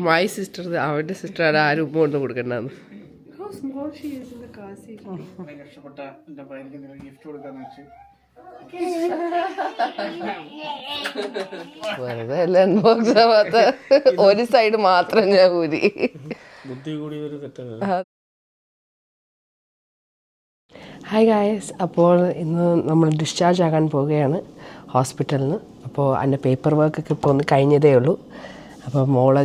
My sister, അവരുടെ sister ആരും ഉമ്മ കൊണ്ട് കൊടുക്കണ്ടെന്ന്. വെറുതെ അല്ല അൺബോക്സ് ആവാത്ത ഒരു സൈഡ് മാത്രം ഞാൻ ഊരി. ഹായ് ഗായ്സ്, അപ്പോൾ ഇന്ന് നമ്മൾ ഡിസ്ചാർജ് ആകാൻ പോവുകയാണ് ഹോസ്പിറ്റലിൽ നിന്ന്. അപ്പോൾ അതിൻ്റെ പേപ്പർ വർക്കൊക്കെ ഇപ്പോൾ ഒന്ന് കഴിഞ്ഞതേ ഉള്ളൂ. അപ്പോൾ മോളെ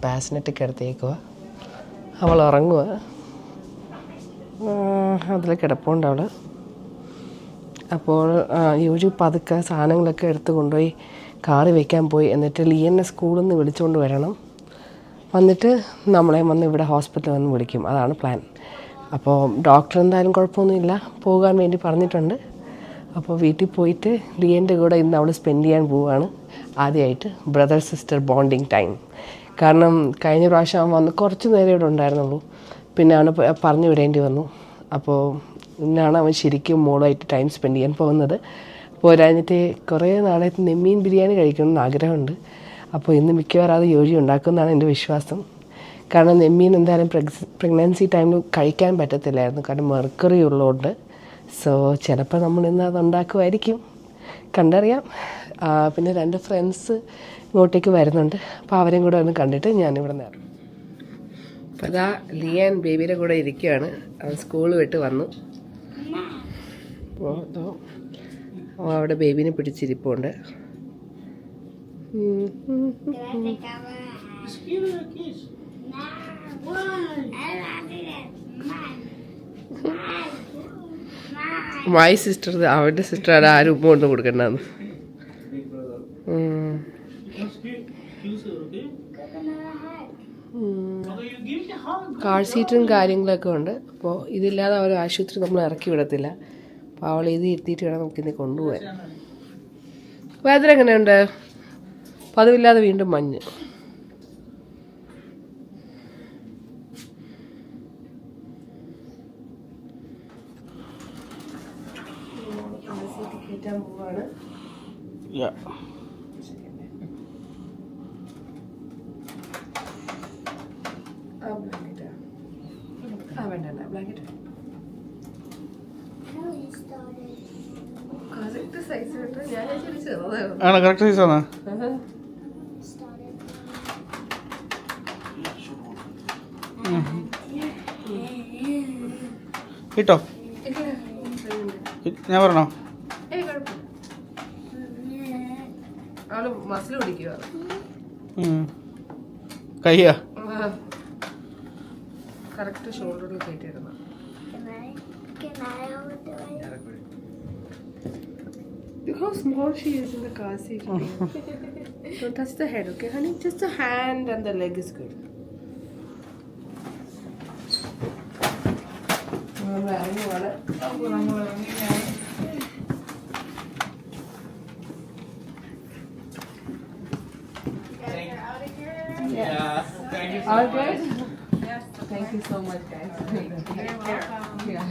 ബാസിനെറ്റ് കിടത്തിയേക്കുക, അവൾ ഉറങ്ങുക, അതിൽ കിടപ്പുണ്ട് അവൾ. അപ്പോൾ യൂജു പതുക്കെ സാധനങ്ങളൊക്കെ എടുത്ത് കൊണ്ടുപോയി കാറി വയ്ക്കാൻ പോയി. എന്നിട്ട് ലിയനെ സ്കൂളിൽ നിന്ന് വിളിച്ചുകൊണ്ട് വരണം. വന്നിട്ട് നമ്മളെ വന്ന് ഇവിടെ ഹോസ്പിറ്റലിൽ വന്ന് വിളിക്കും, അതാണ് പ്ലാൻ. അപ്പോൾ ഡോക്ടർ എന്തായാലും കുഴപ്പമൊന്നുമില്ല, പോകാൻ വേണ്ടി പറഞ്ഞിട്ടുണ്ട്. അപ്പോൾ വീട്ടിൽ പോയിട്ട് ലിയൻ്റെ കൂടെ ഇന്ന് അവൾ സ്പെൻഡ് ചെയ്യാൻ പോവുകയാണ് ആദ്യമായിട്ട്, ബ്രദർ സിസ്റ്റർ ബോണ്ടിങ് ടൈം. കാരണം കഴിഞ്ഞ പ്രാവശ്യം അവൻ വന്ന് കുറച്ച് നേരം ഇവിടെ ഉണ്ടായിരുന്നുള്ളൂ, പിന്നെ അവനെ പറഞ്ഞു വിടേണ്ടി വന്നു. അപ്പോൾ ഇന്നാണ് അവൻ ശരിക്കും മോളുമായിട്ട് ടൈം സ്പെൻഡ് ചെയ്യാൻ പോകുന്നത്. പോരാഞ്ഞിട്ട് കുറേ നാളായിട്ട് നെമ്മീൻ ബിരിയാണി കഴിക്കണമെന്ന് ആഗ്രഹമുണ്ട്. അപ്പോൾ ഇന്ന് മിക്കവാറും അത് യോജി ഉണ്ടാക്കുമെന്നാണ് എൻ്റെ വിശ്വാസം. കാരണം നെമ്മീൻ എന്തായാലും പ്രഗ്നൻസി ടൈമിൽ കഴിക്കാൻ പറ്റത്തില്ലായിരുന്നു, കാരണം മെർക്കറി ഉള്ളതുകൊണ്ട്. സോ ചിലപ്പോൾ നമ്മളിന്ന് അത് ഉണ്ടാക്കുമായിരിക്കും, കണ്ടറിയാം. പിന്നെ 2 ഫ്രണ്ട്സ് ഇങ്ങോട്ടേക്ക് വരുന്നുണ്ട്, അപ്പോൾ അവരെയും കൂടെ ഒന്ന് കണ്ടിട്ട് ഞാനിവിടെ നിന്ന് ഇറങ്ങും. അപ്പോൾ അതാ ലിയാൻ ബേബിയുടെ കൂടെ ഇരിക്കുകയാണ്. അവൻ സ്കൂൾ വിട്ട് വന്നു. അപ്പോൾ അതോ അവിടെ ബേബിനെ പിടിച്ചിരിപ്പുണ്ട്. മൈ സിസ്റ്റർ, അവരുടെ സിസ്റ്റർ ആരും ഉമ്മ കൊണ്ട് കൊടുക്കണ്ടെന്ന്. കാർ സീറ്റും കാര്യങ്ങളൊക്കെ ഉണ്ട്. അപ്പോൾ ഇതില്ലാതെ അവർ ആശുപത്രി നമ്മൾ ഇറക്കി വിടത്തില്ല. അപ്പോൾ അവൾ ഇത് ഇരുത്തിയിട്ട് വേണം നമുക്കിന്ന് കൊണ്ടുപോകാൻ. വേദന എങ്ങനെയുണ്ട്? പതിവില്ലാതെ വീണ്ടും മഞ്ഞ്. പോവാണ്. കറക്റ്റ് സൈസാണ്. കിട്ടോ? ഞാൻ പറഞ്ഞോ? അവള് മസിൽ പിടിക്കുക, കയ്യാ correct ഷോൾഡറിൽ കയറ്റിയിടുന്നു. Look how small she is in the car seat. Don't touch the head, okay, honey? Just the hand and the leg is good. All good? Yes. Thank you so much, guys. You're welcome. Yeah.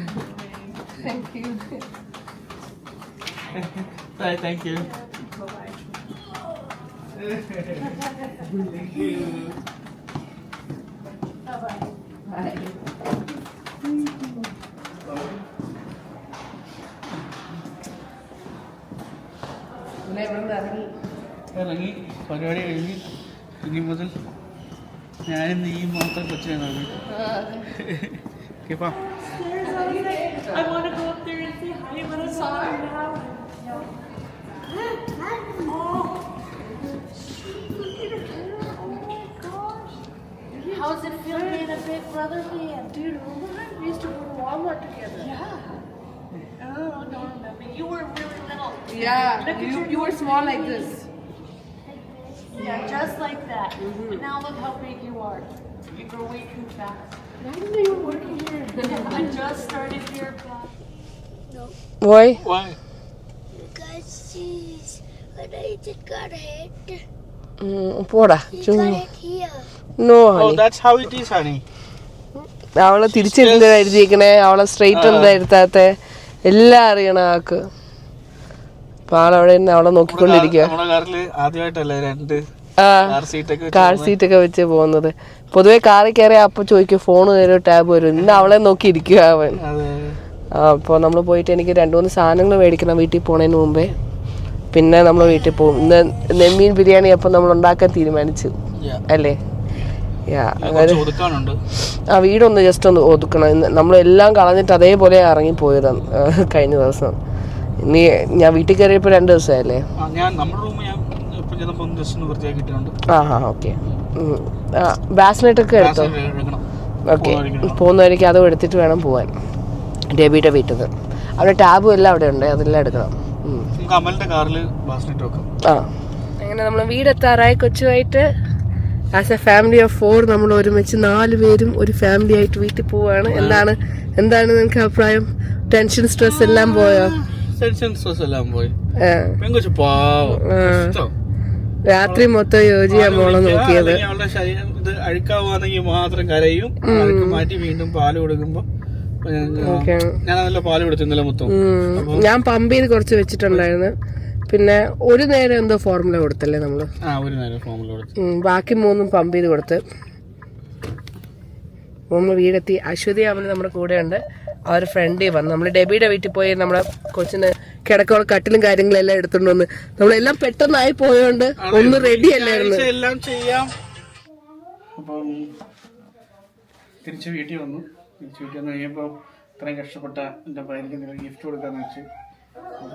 Thank you. Bye, thank you. Bye-bye. Thank you. Bye-bye. Bye. ഇറങ്ങി പരിപാടി കഴിഞ്ഞ് ഇനി മുതൽ ഞാനും നീ മാത്രം കൊച്ചിനെ നോക്കി. കേപ്പാ I want to go up there and say hi, but I'm sorry now. Oh. Oh my gosh. How's it feel being a big brother man? Dude, remember we used to go to Walmart together? Yeah. Oh, I don't remember. You were really little. Yeah, you were small like this. Yeah, just like that. And now look how big you are. You grow way too fast. Why didn't you work here? I just started here. No, Why? Why? because she's when I just got hit. പോടാ. She got it here. No, Oh, honey. that's how it is, honey. അവളെ തിരിച്ചെന്താ എഴുതിയേക്കണേ, അവളെ straight എന്താ എടുത്താത്ത എല്ലാം അറിയണം ആൾക്ക്. അപ്പൊ ആളവിടെ അവളെ നോക്കിക്കൊണ്ടിരിക്കുക. നമ്മുടെ കാറില് ആദ്യമായിട്ടല്ലേ 2 കാർ സീറ്റൊക്കെ കാർ സീറ്റൊക്കെ വെച്ച് പോകുന്നത്. പൊതുവെ കാറിൽ കയറിയാൽ അപ്പോൾ ചോദിക്കും ഫോൺ തരും, ടാബ് വരും. ഇന്ന് അവളെ നോക്കി ഇരിക്കുക അവൻ. അപ്പോൾ നമ്മൾ പോയിട്ട് എനിക്ക് 2-3 സാധനങ്ങൾ മേടിക്കണം വീട്ടിൽ പോണതിന് മുമ്പേ. പിന്നെ നമ്മൾ വീട്ടിൽ പോകും. ഇന്ന് നെമ്മീൻ ബിരിയാണി അപ്പം നമ്മൾ ഉണ്ടാക്കാൻ തീരുമാനിച്ചു അല്ലേ? ആ വീടൊന്ന് ജസ്റ്റ് ഒന്ന് ഒതുക്കണം. നമ്മളെല്ലാം കളഞ്ഞിട്ട് അതേപോലെ ഇറങ്ങിപ്പോയതാണ് കഴിഞ്ഞ ദിവസം. ഇനി ഞാൻ വീട്ടിൽ കയറിയപ്പോൾ 2 ദിവസമായല്ലേ. ഓക്കെ. ബാസ്ലെറ്റൊക്കെ എടുത്തോ? ഓക്കെ, പോകുന്ന വഴിക്ക് അതും എടുത്തിട്ട് വേണം പോവാൻ. ഡെബിയുടെ വീട്ടിൽ നിന്ന് അവിടെ ടാബും എല്ലാം അവിടെ ഉണ്ട്, അതെല്ലാം എടുക്കണം. ആ അങ്ങനെ നമ്മൾ വീടെത്താറായി. കൊച്ചുമായിട്ട് ആസ് എ ഫാമിലി ഓഫ് 4 നമ്മൾ ഒരുമിച്ച് 4 പേരും ഒരു ഫാമിലി ആയിട്ട് വീട്ടിൽ പോവാണ്. എന്താണ് നിനക്ക് അഭിപ്രായം? ടെൻഷൻ സ്ട്രെസ് എല്ലാം പോയോ? രാത്രി മൊത്തം യോജിയാ മോളെ നോക്കിയത്. അഴുക്കാവാണെങ്കിൽ മാത്രം കരയും, മാറ്റി വീണ്ടും പാല് കൊടുക്കുമ്പോ പാല് കൊടുത്തു ഇന്നലെ മൊത്തം. ഞാൻ പമ്പ് ചെയ്ത് കുറച്ച് വെച്ചിട്ടുണ്ടായിരുന്നു. പിന്നെ ഒരു നേരം എന്തോ ഫോർമുല കൊടുത്തല്ലേ നമ്മള്? ഒരു നേരം ഫോർമുല കൊടുത്തു. ബാക്കി 3 പമ്പ് ചെയ്ത് കൊടുത്ത് നമ്മൾ വീടെത്തി. അശ്വതി അവന് നമ്മുടെ കൂടെ ഉണ്ട്. അവർ ഫ്രണ്ടിൽ വന്നു. നമ്മൾ ഡെബിയുടെ വീട്ടിൽ പോയി നമ്മളെ കൊച്ചിന് കിടക്കോളം കട്ടിലും കാര്യങ്ങളെല്ലാം എടുത്തോണ്ട് വന്ന് നമ്മളെല്ലാം പെട്ടെന്നായി പോയോണ്ട് ഒന്നും റെഡി അല്ലായിരുന്നു. എല്ലാം ചെയ്യാം. അപ്പം തിരിച്ച് വീട്ടിൽ വന്നു. തിരിച്ച് വീട്ടിൽ വന്ന് കഴിയുമ്പോൾ ഇത്രയും കഷ്ടപ്പെട്ട എൻ്റെ ഭാര്യയ്ക്ക് ഗിഫ്റ്റ് കൊടുക്കാന്ന് വെച്ച്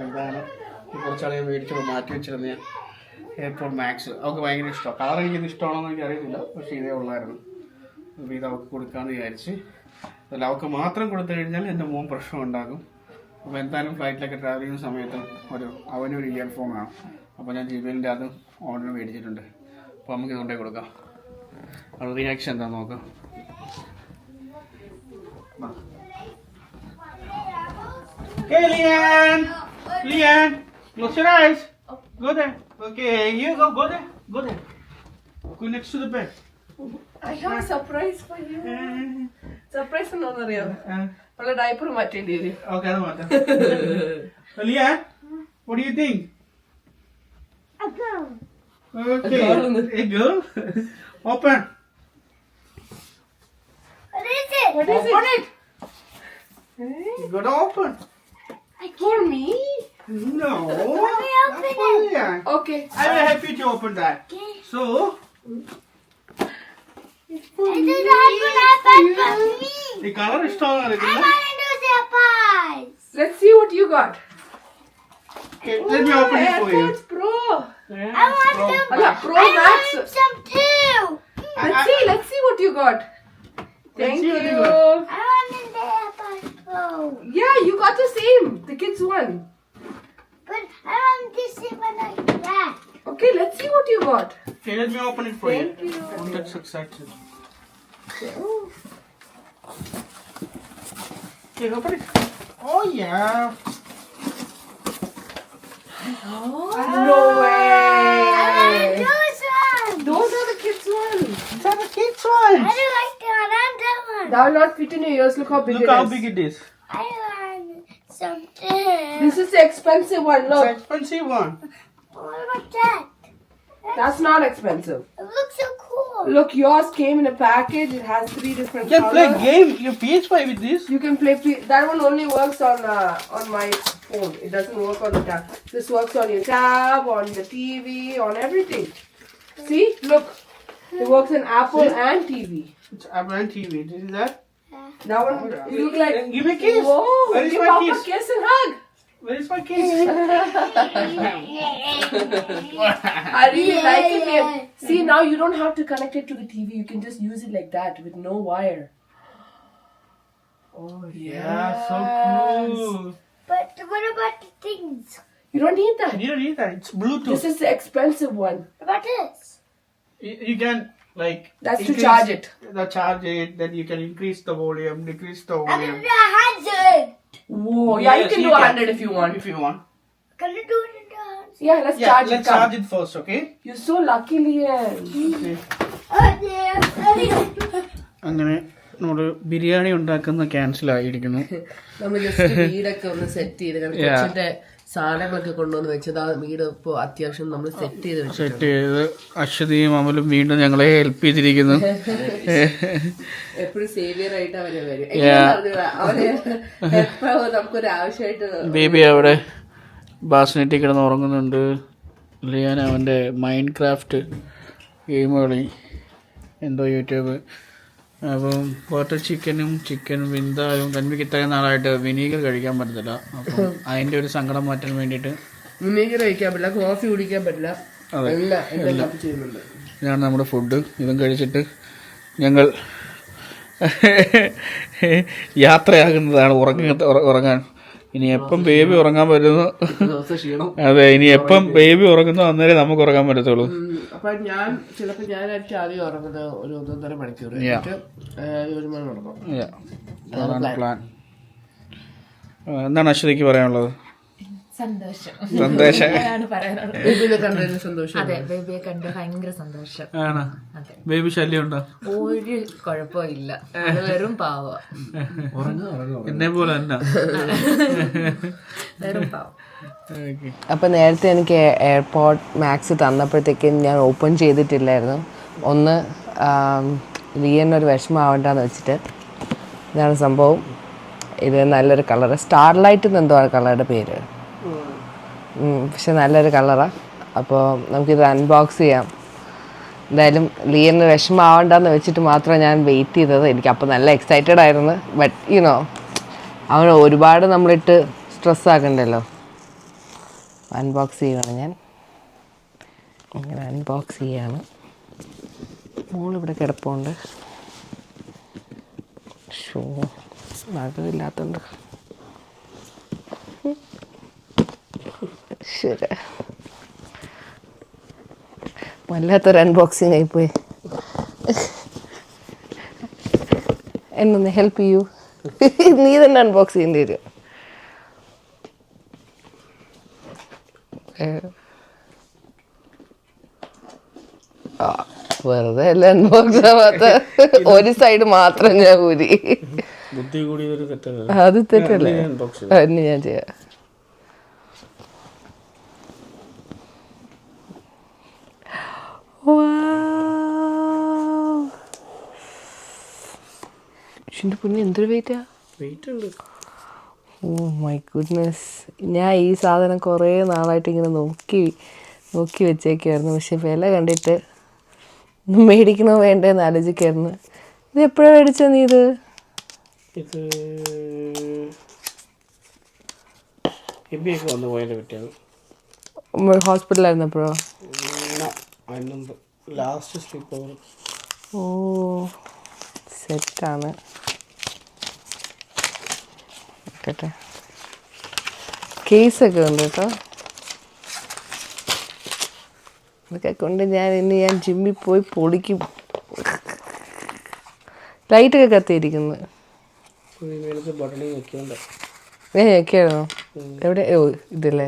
ഇതാണ് കുറച്ചാളെ മേടിച്ചപ്പോൾ മാറ്റി വെച്ചിരുന്ന ഞാൻ എയർപോർട്ട് മാക്സ്. അവൾക്ക് ഭയങ്കര ഇഷ്ടമാണ്. കളർ എനിക്കിത് ഇഷ്ടമാണോ എന്ന് എനിക്ക് അറിയത്തില്ല, പക്ഷേ ഇതേ ഉള്ളായിരുന്നു. അപ്പോൾ ഇത് അവൾക്ക് കൊടുക്കാമെന്ന് വിചാരിച്ച്. അല്ല, അവൾക്ക് മാത്രം കൊടുത്തു കഴിഞ്ഞാൽ എൻ്റെ മോൻ പ്രശ്നം ഉണ്ടാകും. അപ്പോൾ എന്തായാലും ഫ്ലൈറ്റിലൊക്കെ ട്രാവൽ ചെയ്യുന്ന സമയത്ത് അവനൊരു ഇയർഫോൺ വേണം. അപ്പോൾ ഞാൻ ജിബേലിൻ്റെ അത് ഓർഡർ മേടിച്ചിട്ടുണ്ട്. അപ്പോൾ നമുക്ക് ഇതുകൊണ്ടേ കൊടുക്കാം. അവളുടെ റിയാക്ഷൻ എന്താണെന്ന് നോക്കാം. Hey, Leanne, close your eyes. Go there. Okay, you go there. Go next to the bed. I have a surprise for you. Surprise എന്താണെന്നറിയാമോ? അവളുടെ ഡയപ്പർ മാറ്റേണ്ടി വരും. Okay, അത് മാറ്റാം. Leanne, what do you think? A girl. Okay, a girl. Open. What is it? Open it. You gotta open. For me? No. Let me open it. Leanne. Okay. I will help you to open that. Okay. So. It is open for me. The color is strong. I want to do surprise. Let's see what you got. Okay, let me open it for you. AirPods Pro. I want some. Alla, Pro I Max. want some too. Let's see what you got. Thank see what you you. I want the AirPods Pro. Yeah, you got the same. The kids one. But I want this one like that. Okay, let's see what you got. Okay, let me open it for Thank you. you. Oh, that's excited. Okay, open it. Oh yeah. No way. I want those ones. Those are the kids one. These are the kids ones. I don't like that. I want that one. That will not fit in your ears. Look how big Look it how is. big it is. I want something. This is the expensive one. It's Look. an expensive one. What about that? That's not expensive. It looks so cool. Look, yours came in a package. It has 3 different You can play colors. game. Your PS5 with this. You can play. That one only works on my phone. It doesn't work on the tab. This works on your tab, on the TV, on everything. See, look, it works on Apple and TV. It's Apple TV. This is that. That one, you look like. Give me a kiss. Whoa! Where is Give my Papa kiss? a kiss and hug. Where is my kiss? I really like it. Babe. See, now you don't have to connect it to the TV. You can just use it like that with no wire. Oh Yeah, so cool. But what about the things? You don't need that. You don't need that. It's Bluetooth. This is the expensive one. What about this? You can like. That's to increase charge it. Charge it. Then you can increase the volume, decrease the I'm volume. gonna do 100. Whoa! Yeah, you Yes, can do 100 if you want. If you want. Can you do it in the house? Yeah, let's Yeah, charge let's it. Come. charge it first, okay? You're so lucky, Lian. Okay. Oh dear. അങ്ങനെ നമ്മൾ ബിരിയാണി ഉണ്ടാക്കുന്ന cancel ആയിരിക്കുന്നു. നമ്മൾ just വീടൊക്കെ ഒന്ന് set ചെയ്ത് കൊച്ചിന്റെ സാധനങ്ങളൊക്കെ കൊണ്ടുവന്ന് വെച്ചത് ആ വീട് ഇപ്പോൾ അത്യാവശ്യം നമ്മൾ സെറ്റ് ചെയ്ത് വെച്ചു. സെറ്റ് ചെയ്ത് അശ്വതിയും അമലും വീണ്ടും ഞങ്ങളെ ഹെൽപ്പ് ചെയ്തിരിക്കുന്നു. എപ്പോഴും സേവിയർ ആയിട്ട് അവരെ വരും. അവര് എപ്പോഴും നമുക്കൊരു ആവശ്യമായിട്ട്. ബേബി അവിടെ ബാസ്നെറ്റിൽ കിടന്ന് ഉറങ്ങുന്നുണ്ട്. ലിയാൻ അവൻ്റെ മൈൻഡ് ക്രാഫ്റ്റ് ഗെയിം കളി എന്തോ യൂട്യൂബ്. അപ്പം ബട്ടർ ചിക്കനും വിന്തായും തന്മിക്ക് ഇത്രയും നാളായിട്ട് വിനീഗർ കഴിക്കാൻ പറ്റത്തില്ല. അപ്പം അതിൻ്റെ ഒരു സങ്കടം മാറ്റാൻ വേണ്ടിയിട്ട് വിനീഗർ കഴിക്കാൻ പറ്റില്ല, കോഫി കുടിക്കാൻ പറ്റില്ല. ഇതാണ് നമ്മുടെ ഫുഡ്. ഇതും കഴിച്ചിട്ട് ഞങ്ങൾ യാത്രയാകുന്നതാണ് ഉറങ്ങാൻ. ഇനി എപ്പം ബേബി ഉറങ്ങാൻ പറ്റുന്നു, അതെ, ഇനി എപ്പം ബേബി ഉറങ്ങുന്നു അന്നേരം നമുക്ക് ഉറങ്ങാൻ പറ്റത്തുള്ളൂ. അപ്പൊ ഞാൻ ചിലപ്പോൾ ഞാനായിട്ട് ആദ്യം ഉറങ്ങുന്നത് ഒരു 1.5 മണിക്കൂർ, 1 മണി ഉറങ്ങും. പ്ലാൻ. എന്താണ് അശ്വതിക്ക് പറയാനുള്ളത്? സന്തോഷം. ബേബിനെ കണ്ടതിന് സന്തോഷം. അതെ, ബേബിയെ കണ്ട് ഭയങ്കര സന്തോഷം. ബേബി ശല്യം ഉണ്ടോ? ഒരു കുഴപ്പമില്ല, അത് വെറും പാവ, എന്നെ പോലെ തന്നെ വെറും പാവ. അപ്പം നേരത്തെ എനിക്ക് എയർപോർട്ട് മാക്സ് തന്നപ്പോഴത്തേക്കും ഞാൻ ഓപ്പൺ ചെയ്തിട്ടില്ലായിരുന്നു. ഒന്ന് ലിയനൊരു വിഷമമാവണ്ടെന്ന് വെച്ചിട്ട്. ഇതാണ് സംഭവം. ഇത് നല്ലൊരു കളറ്, സ്റ്റാർലൈറ്റ് എന്ന് എന്തോ കളറുടെ പേര്, പക്ഷെ നല്ലൊരു കളറാണ്. അപ്പോൾ നമുക്കിത് അൺബോക്സ് ചെയ്യാം. എന്തായാലും ലിയന് വിഷമമാവണ്ടെന്ന് വെച്ചിട്ട് മാത്രം ഞാൻ വെയിറ്റ് ചെയ്തത്. എനിക്കപ്പോൾ നല്ല എക്സൈറ്റഡ് ആയിരുന്നു. ബട്ട് യുനോ അവൻ ഒരുപാട് നമ്മളിട്ട് സ്ട്രെസ്സാക്കണ്ടല്ലോ. അൺബോക്സ് ചെയ്യുകയാണ് ഞാൻ. ഇങ്ങനെ അൺബോക്സ് ചെയ്യാണ്. മോളിവിടെ കിടപ്പുണ്ട്. ഷോ നഗമില്ലാത്തതുണ്ട്. ശരി, വല്ലാത്തൊരു അൺബോക്സിങ് ആയിപ്പോയി. എന്നൊന്ന് ഹെൽപ്പ് ചെയ്യൂ. നീ തന്നെ അൺബോക്സ് ചെയ്യേണ്ടി വരും. വെറുതെ അല്ല അൺബോക്സ് ആവാത്ത, ഒരു സൈഡ് മാത്രം ഞാൻ ഊരി. അത് തെറ്റല്ലേ? അതിന് ഞാൻ ചെയ്യാം. ഇതിൻ്റെ പിന്നെ എന്തൊരു വെയിറ്റാ! Oh my goodness. ഞാൻ ഈ സാധനം കുറേ നാളായിട്ട് ഇങ്ങനെ നോക്കി വെച്ചേക്കായിരുന്നു. പക്ഷെ വില കണ്ടിട്ട് മേടിക്കണോ വേണ്ടേന്ന് ആലോചിക്കായിരുന്നു. ഇത് എപ്പോഴാണ് മേടിച്ചത് നീ? ഇത് ഹോസ്പിറ്റലായിരുന്നപ്പോഴോ? ഓ സെറ്റാണ്. കേട്ടെ, കേസൊക്കെ ഉണ്ട് കേട്ടോ. ഇതൊക്കെ കൊണ്ട് ഞാൻ ജിമ്മിൽ പോയി പൊളിക്കും. ലൈറ്റൊക്കെ കത്തിയിരിക്കുന്നു. ഞാൻ ഞെക്കിയായിരുന്നോ? എവിടെ? ഓ ഇതല്ലേ.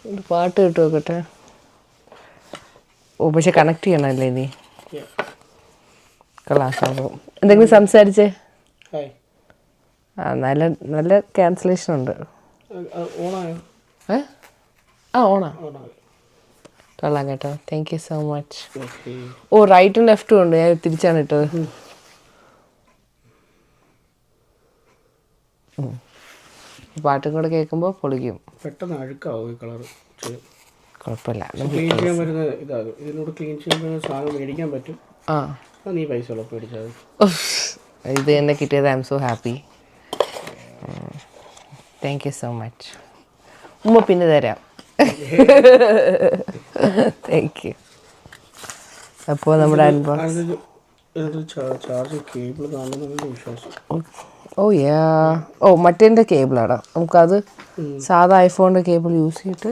ഒരു പാട്ട് കേട്ട് നോക്കട്ടെ. ഓ പക്ഷെ കണക്ട് ചെയ്യണമല്ലേ നീ? ക്ലാസ്സാകും. എന്തെങ്കിലും സംസാരിച്ചേ? ആ നല്ല ക്യാൻസലേഷൻ ഉണ്ട്. ഓണാ കൊള്ളാം കേട്ടോ. Thank you so much. ഓ റൈറ്റും ലെഫ്റ്റും ഉണ്ട്. ഞാൻ തിരിച്ചാണ് ഇട്ടത്. പാട്ടും കൂടെ കേൾക്കുമ്പോൾ പൊളിക്കും. പെട്ടെന്ന് അഴുക്കാവും ഈ കളർ. കുഴപ്പമില്ല, ക്ലീൻ ചെയ്യാൻ പറ്റുന്ന ഇതാകും. ഇതിനോട് ക്ലീൻ ചെയ്യാൻ സാധനം മേടിക്കാൻ പറ്റും. നീ പൈസ ഉള്ളപ്പോൾ മേടിച്ചാൽ ഇത് തന്നെ കിട്ടിയത്. I M so happy. Thank you so much. ഉമ്മ പിന്നെ തരാം. Thank you. അപ്പോൾ നമ്മുടെ അൺബോക്സ്. ചാർജ് കേബിൾ കാണുന്നതിൻ്റെ വിശ്വാസം. ഓ മറ്റേൻ്റെ കേബിളാടാ. നമുക്കത് സാധാ ഐഫോണിൻ്റെ കേബിൾ യൂസ് ചെയ്തിട്ട്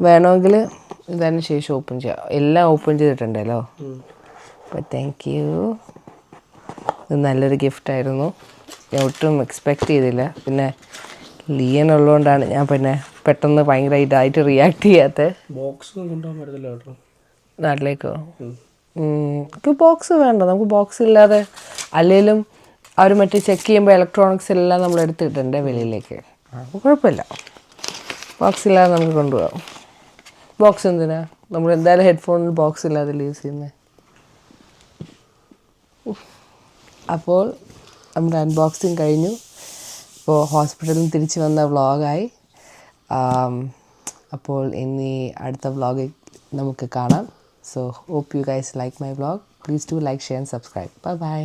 വേണമെങ്കിൽ ഇതിന് ശേഷം ഓപ്പൺ ചെയ്യാം. എല്ലാം ഓപ്പൺ ചെയ്തിട്ടുണ്ടല്ലോ. അപ്പോൾ താങ്ക് യു. ഇത് നല്ലൊരു ഗിഫ്റ്റായിരുന്നു. ഞാൻ ഒട്ടും എക്സ്പെക്റ്റ് ചെയ്തില്ല. പിന്നെ ലിയൻ ഉള്ളതുകൊണ്ടാണ് ഞാൻ പിന്നെ പെട്ടെന്ന് ഭയങ്കര ഇതായിട്ട് റിയാക്ട് ചെയ്യാത്തത്. ബോക്സ് കൊണ്ടുപോകാൻ പറ്റത്തില്ല കേട്ടോ നാട്ടിലേക്കോ? നമുക്ക് ബോക്സ് വേണ്ട. നമുക്ക് ബോക്സ് ഇല്ലാതെ അല്ലെങ്കിലും അവർ മറ്റേ ചെക്ക് ചെയ്യുമ്പോൾ ഇലക്ട്രോണിക്സ് എല്ലാം നമ്മൾ എടുത്തിട്ടുണ്ട് വെളിയിലേക്ക്. കുഴപ്പമില്ല. ബോക്സ് ഇല്ലാതെ നമുക്ക് കൊണ്ടുപോകാം. ബോക്സ് എന്തിനാ? നമ്മൾ എന്തായാലും ഹെഡ്ഫോണിൽ ബോക്സ് ഇല്ലാതെ യൂസ് ചെയ്യുന്നത്. അപ്പോൾ നമ്മുടെ അൺബോക്സിങ് കഴിഞ്ഞു. ഇപ്പോൾ ഹോസ്പിറ്റലിൽ നിന്ന് തിരിച്ച് വന്ന വ്ളോഗായി. അപ്പോൾ ഇനി അടുത്ത വ്ളോഗിൽ നമുക്ക് കാണാം. So hope you guys like my vlog. Please do like, share and subscribe. Bye by.